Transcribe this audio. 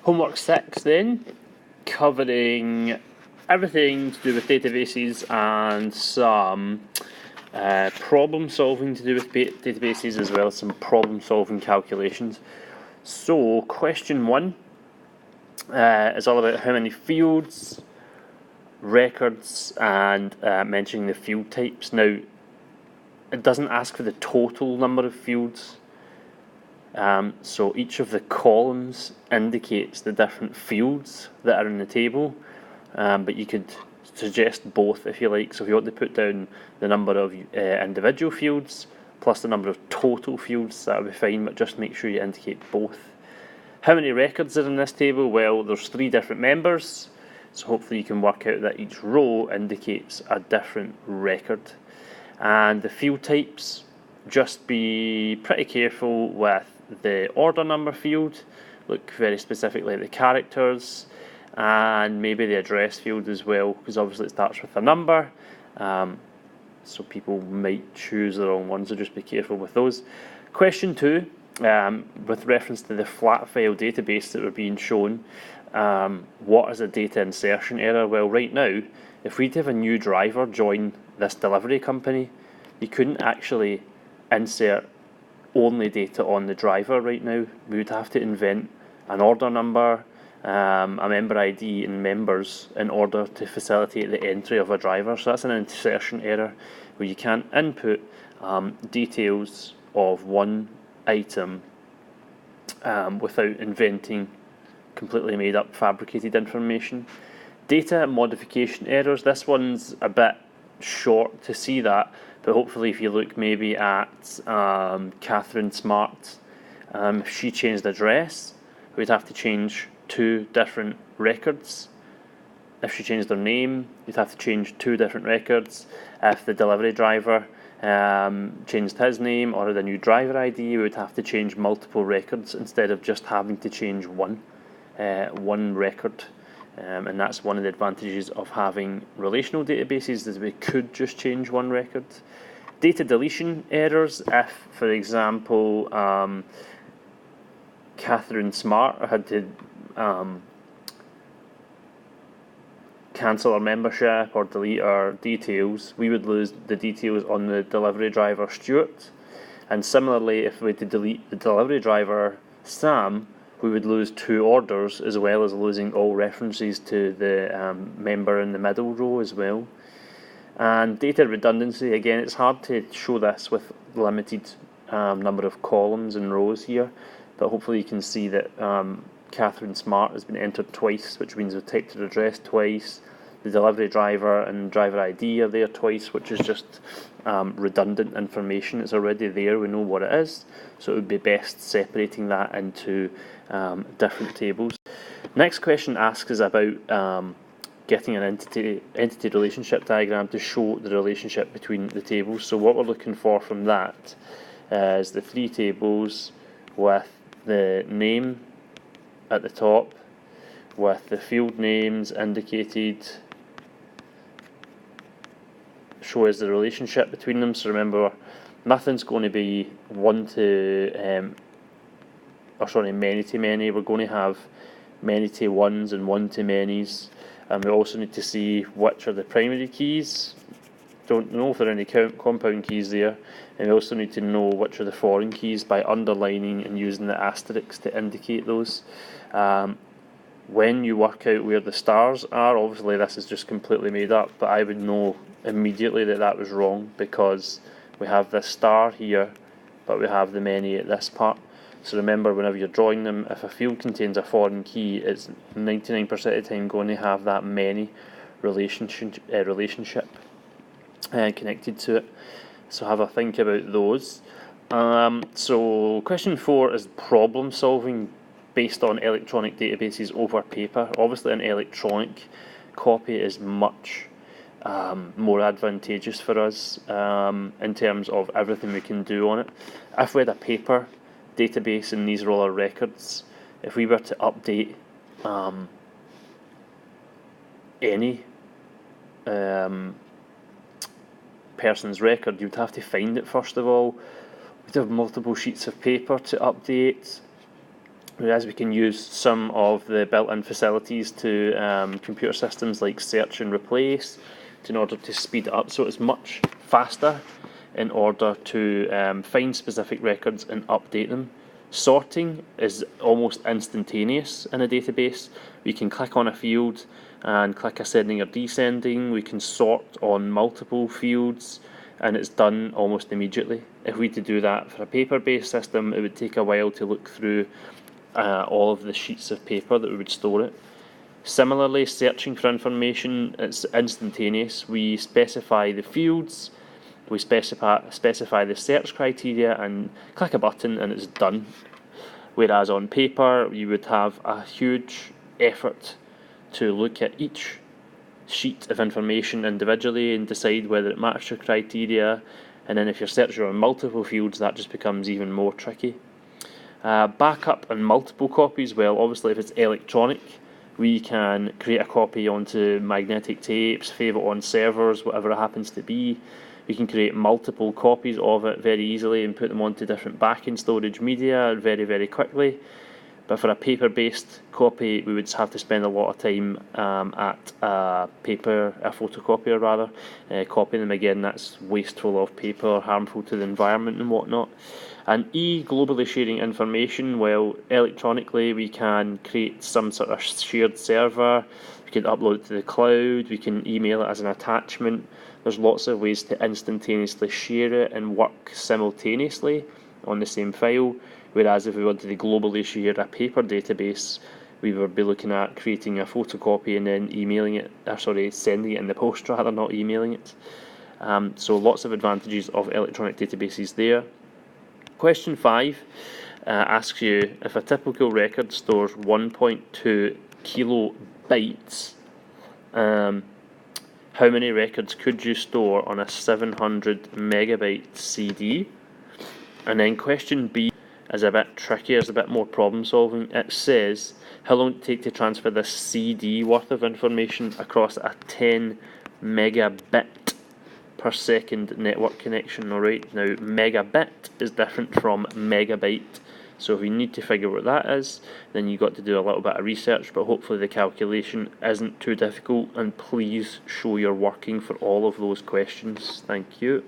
Homework 6 then, covering everything to do with databases and some problem solving to do with databases, as well as some problem solving calculations. So question 1 is all about how many fields, records, and mentioning the field types. Now, it doesn't ask for the total number of fields. So each of the columns indicates the different fields that are in the table, but you could suggest both if you like. So if you want to put down the number of individual fields plus the number of total fields, that would be fine, but just make sure you indicate both. How many records are in this table? Well, there's 3 different members, so hopefully you can work out that each row indicates a different record. And the field types, just be pretty careful with the order number field. Look very specifically at the characters and maybe the address field as well, because obviously it starts with a number, so people might choose the wrong ones, so just be careful with those. Question 2, with reference to the flat file database that we're being shown, what is a data insertion error? Well, right now, if we'd have a new driver join this delivery company, you couldn't actually insert only data on the driver right now. We would have to invent an order number, a member ID and members in order to facilitate the entry of a driver. So that's an insertion error where you can't input details of one item without inventing completely made up fabricated information. Data modification errors, this one's a bit short to see that, but hopefully if you look maybe at Catherine Smart, if she changed address, we'd have to change 2 different records. If she changed her name, you'd have to change 2 different records. If the delivery driver changed his name or had a new driver ID, we would have to change multiple records instead of just having to change one record. And that's one of the advantages of having relational databases, is we could just change one record. Data deletion errors, if, for example, Catherine Smart had to cancel our membership or delete our details, we would lose the details on the delivery driver Stuart. And similarly, if we had to delete the delivery driver Sam, we would lose 2 orders, as well as losing all references to the member in the middle row as well. And data redundancy, again, it's hard to show this with limited number of columns and rows here, but hopefully you can see that Catherine Smart has been entered twice, which means we've typed her address twice. The delivery driver and driver ID are there twice, which is just redundant information. It's already there, we know what it is, so it would be best separating that into different tables. Next question asks us about getting an entity relationship diagram to show the relationship between the tables. So what we're looking for from that is the 3 tables with the name at the top, with the field names indicated, show us the relationship between them. So remember, nothing's going to be many to many. We're going to have many to ones and one to manys, and we also need to see which are the primary keys. Don't know if there are any compound keys there, and we also need to know which are the foreign keys by underlining and using the asterisks to indicate those. When you work out where the stars are, obviously this is just completely made up, but I would know immediately that that was wrong, because we have this star here, but we have the many at this part. So remember, whenever you're drawing them, if a field contains a foreign key, it's 99% of the time going to have that many relationship connected to it. So have a think about those. So question 4 is problem solving based on electronic databases over paper. Obviously an electronic copy is much more advantageous for us in terms of everything we can do on it. If we had a paper database and these are all our records, if we were to update any person's record, you'd have to find it first of all. We'd have multiple sheets of paper to update. whereas we can use some of the built-in facilities to computer systems like search and replace in order to speed it up, so it's much faster in order to find specific records and update them. Sorting is almost instantaneous in a database. We can click on a field and click ascending or descending. We can sort on multiple fields and it's done almost immediately. If we were to do that for a paper-based system, it would take a while to look through all of the sheets of paper that we would store it. Similarly, searching for information, it's instantaneous. We specify the fields, we specify the search criteria and click a button and it's done. Whereas on paper, you would have a huge effort to look at each sheet of information individually and decide whether it matches your criteria, and then if you're searching on multiple fields, that just becomes even more tricky. Backup and multiple copies, well, obviously if it's electronic, we can create a copy onto magnetic tapes, save it on servers, whatever it happens to be. We can create multiple copies of it very easily and put them onto different backend storage media very, very quickly. But for a paper-based copy, we would have to spend a lot of time at a photocopier rather, copying them again. That's wasteful of paper, harmful to the environment and whatnot. And globally sharing information, well, electronically we can create some sort of shared server, we can upload it to the cloud, we can email it as an attachment. There's lots of ways to instantaneously share it and work simultaneously on the same file. Whereas if we wanted to globally share a paper database, we would be looking at creating a photocopy and then sending it in the post rather, not emailing it. So lots of advantages of electronic databases there. Question 5 asks you, if a typical record stores 1.2 kilobytes, how many records could you store on a 700 megabyte CD? And then question B is a bit trickier, it's a bit more problem solving. It says, how long would it take to transfer this CD worth of information across a 10 megabit per second network connection? Alright, now megabit is different from megabyte, so if you need to figure what that is, then you've got to do a little bit of research, but hopefully the calculation isn't too difficult, and please show you're working for all of those questions. Thank you.